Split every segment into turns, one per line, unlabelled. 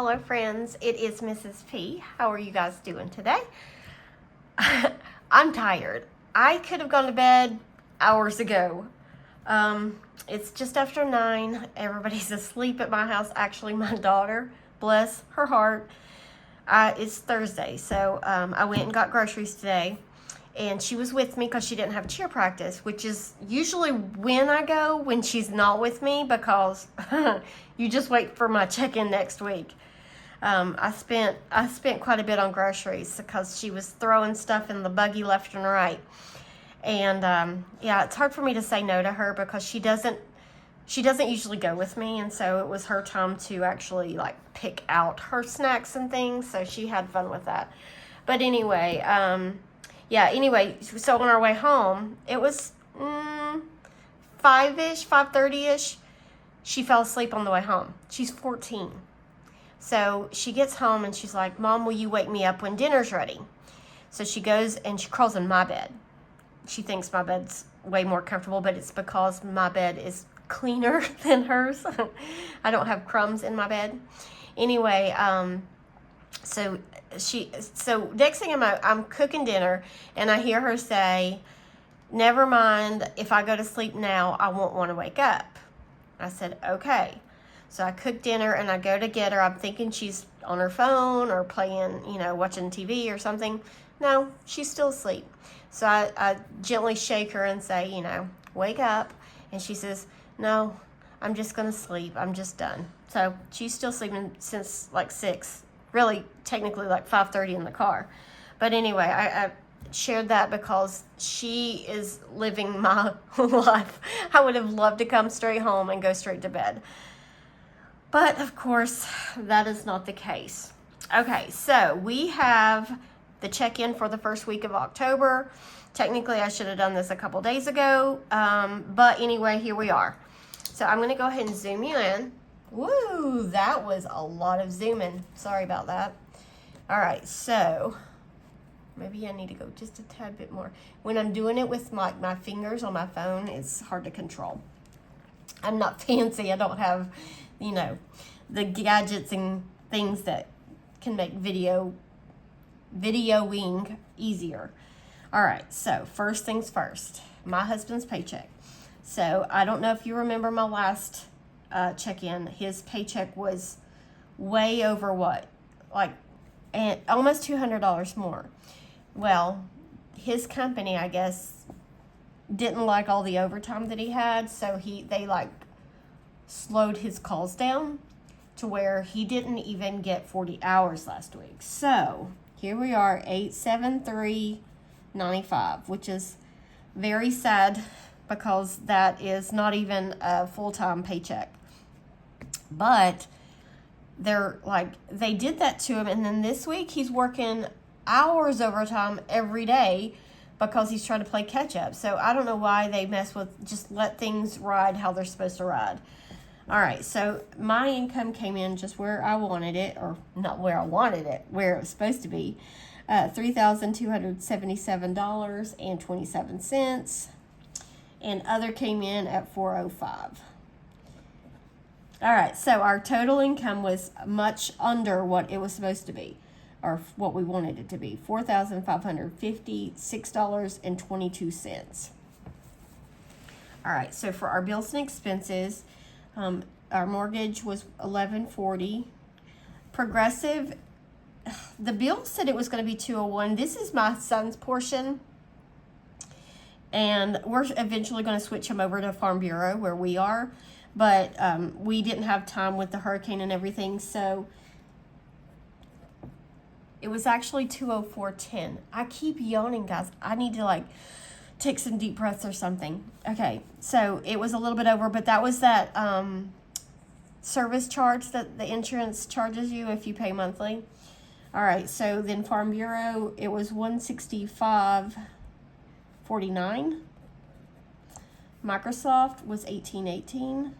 Hello friends, it is Mrs. P. How are you guys doing today? I'm tired. I could have gone to bed hours ago. It's just after 9. Everybody's asleep at my house. Actually, my daughter, bless her heart, it's Thursday. So I went and got groceries today. And she was with me because she didn't have cheer practice, which is usually when I go, when she's not with me, because you just wait for my check-in next week. I spent quite a bit on groceries because she was throwing stuff in the buggy left and right. And yeah, it's hard for me to say no to her because she doesn't usually go with me, and so it was her time to actually like pick out her snacks and things. So she had fun with that. But anyway, so on our way home, it was 5-ish, 5:30-ish. She fell asleep on the way home. She's 14. So she gets home and she's like, "Mom, will you wake me up when dinner's ready?" So she goes and she crawls in my bed. She thinks my bed's way more comfortable, but it's because my bed is cleaner than hers. I don't have crumbs in my bed. Anyway, so next thing I'm cooking dinner, and I hear her say, "Never mind, if I go to sleep now, I won't want to wake up." I said, "Okay." So I cook dinner and I go to get her. I'm thinking she's on her phone or playing, watching TV or something. No, she's still asleep. So I gently shake her and say, "Wake up." And she says, "No, I'm just going to sleep. I'm just done." So she's still sleeping since like 6. Really, technically like 5:30 in the car. But anyway, I shared that because she is living my life. I would have loved to come straight home and go straight to bed. But of course, that is not the case. Okay, so we have the check-in for the first week of October. Technically, I should have done this a couple days ago. But anyway, here we are. So I'm going to go ahead and zoom you in. Woo, that was a lot of zooming. Sorry about that. All right, so maybe I need to go just a tad bit more. When I'm doing it with my fingers on my phone, it's hard to control. I'm not fancy. I don't have, the gadgets and things that can make videoing easier. All right, so first things first, my husband's paycheck. So I don't know if you remember my last check-in. His paycheck was way over and almost $200 more. Well, his company, I guess, didn't like all the overtime that he had, so they slowed his calls down to where he didn't even get 40 hours last week. So here we are, $873.95, which is very sad because that is not even a full-time paycheck. But they did that to him, and then this week he's working hours overtime every day because he's trying to play catch up. So I don't know why they mess with, just let things ride how they're supposed to ride. All right, so my income came in just where I wanted it, or not where I wanted it, where it was supposed to be. $3,277.27. And other came in at $405. All right, so our total income was much under what it was supposed to be, or what we wanted it to be, $4,556.22. All right, so for our bills and expenses, our mortgage was $1,140. Progressive, the bill said it was going to be $201. This is my son's portion, and we're eventually going to switch him over to Farm Bureau where we are. But we didn't have time with the hurricane and everything, so it was actually $204.10. I keep yawning, guys. I need to take some deep breaths or something. Okay, so it was a little bit over, but that was that service charge that the insurance charges you if you pay monthly. All right, so then Farm Bureau, it was $165.49. Microsoft was $18.18.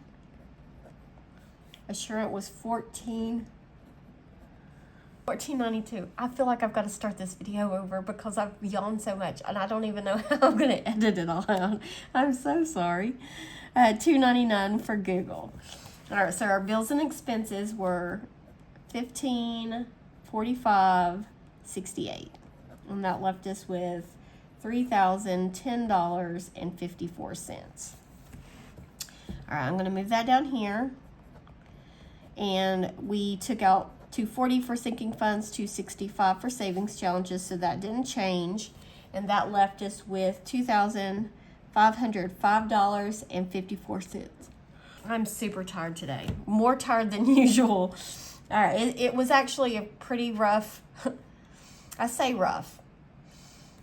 Assurant was $14.92. I feel like I've got to start this video over because I've yawned so much and I don't even know how I'm going to edit it all out. I'm so sorry. $2.99 for Google. All right, so our bills and expenses were $1545.68, and that left us with $3,010.54. All right, I'm going to move that down here, and we took out $240 for sinking funds, $265 for savings challenges, so that didn't change, and that left us with $2,505.54. I'm super tired today, more tired than usual. All right, it was actually a pretty rough, I say rough.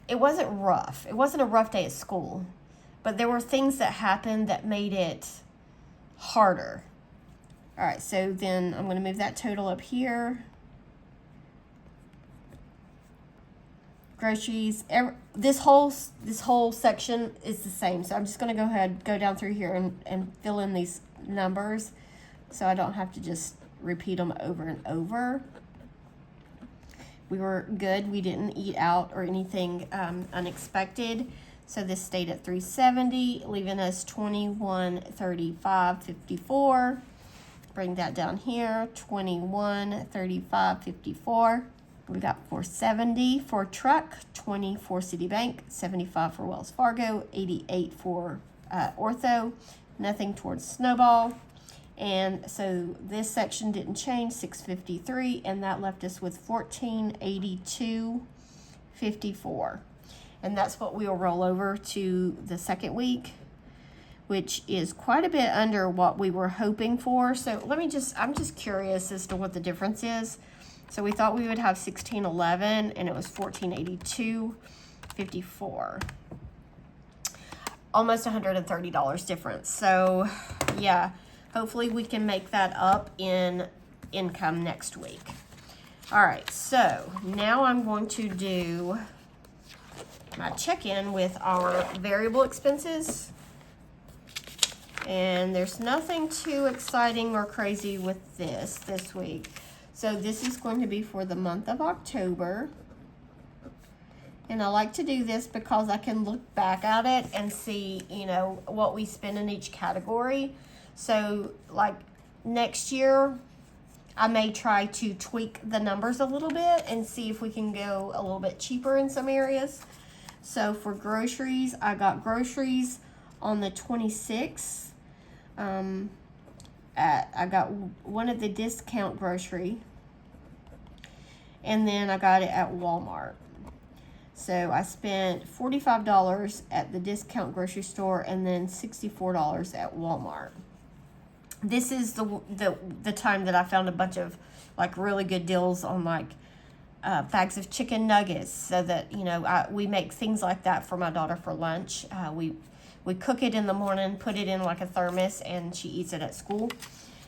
It wasn't rough. It wasn't a rough day at school, but there were things that happened that made it harder. All right, so then I'm going to move that total up here. Groceries, this whole section is the same. So I'm just going to go down through here and fill in these numbers so I don't have to just repeat them over and over. We were good. We didn't eat out or anything unexpected. So this stayed at $370, leaving us $2135.54. Bring that down here, $2135.54. We got $470 for truck, $20 for Citibank, $75 for Wells Fargo, $88 for Ortho, nothing towards Snowball. And so this section didn't change, $653, and that left us with $1482.54. And that's what we'll roll over to the second week, which is quite a bit under what we were hoping for. So I'm just curious as to what the difference is. So we thought we would have $1611, and it was $1482.54. Almost $130 difference. So yeah, hopefully we can make that up in income next week. All right, so now I'm going to do my check-in with our variable expenses. And there's nothing too exciting or crazy with this week. So this is going to be for the month of October. And I like to do this because I can look back at it and see, what we spend in each category. So like next year, I may try to tweak the numbers a little bit and see if we can go a little bit cheaper in some areas. So for groceries, I got groceries on the 26th. I got one at the discount grocery, and then I got it at Walmart. So I spent $45 at the discount grocery store and then $64 at Walmart. This is the time that I found a bunch of like really good deals on like bags of chicken nuggets, so that we make things like that for my daughter for lunch. We cook it in the morning, put it in like a thermos, and she eats it at school.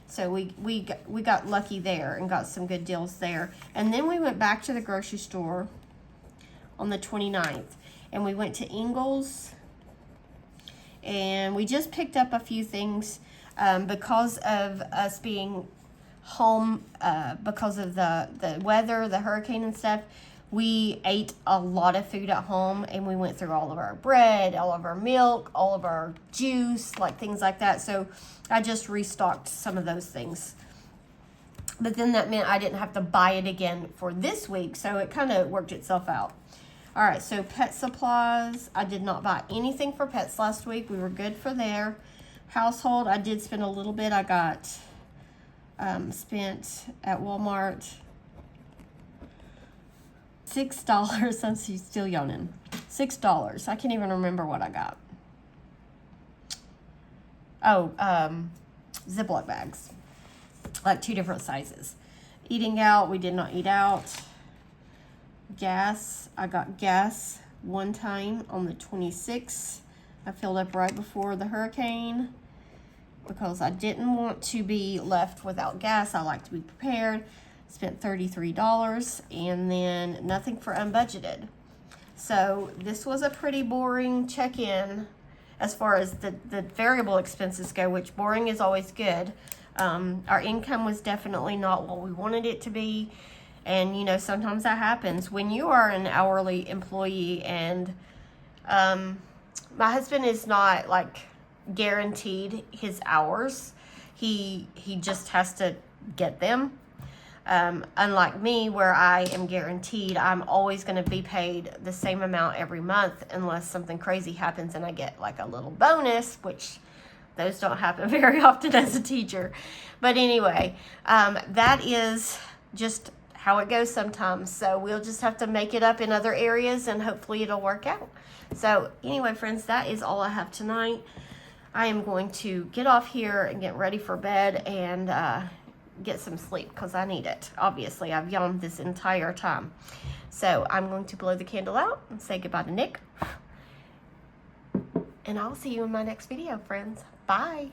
So we got lucky there and got some good deals there. And then we went back to the grocery store on the 29th, and we went to Ingles, and we just picked up a few things because of us being home, because of the weather, the hurricane and stuff. We ate a lot of food at home, and we went through all of our bread, all of our milk, all of our juice, like things like that. So I just restocked some of those things. But then that meant I didn't have to buy it again for this week, so it kind of worked itself out. All right, so pet supplies. I did not buy anything for pets last week. We were good for there. Household, I did spend a little bit. I got spent at Walmart $6. I'm still yawning. $6. I can't even remember what I got. Oh, Ziploc bags, like 2 different sizes. Eating out, we did not eat out. Gas, I got gas one time on the 26th. I filled up right before the hurricane because I didn't want to be left without gas. I like to be prepared. Spent $33, and then nothing for unbudgeted. So this was a pretty boring check-in as far as the variable expenses go, which boring is always good. Our income was definitely not what we wanted it to be. And, sometimes that happens when you are an hourly employee, and my husband is not like guaranteed his hours. He just has to get them. Unlike me, where I am guaranteed I'm always going to be paid the same amount every month unless something crazy happens and I get like a little bonus, which those don't happen very often as a teacher. But anyway, that is just how it goes sometimes. So we'll just have to make it up in other areas and hopefully it'll work out. So anyway, friends, that is all I have tonight. I am going to get off here and get ready for bed and get some sleep because I need it. Obviously, I've yawned this entire time. So I'm going to blow the candle out and say goodbye to Nick. And I'll see you in my next video, friends. Bye.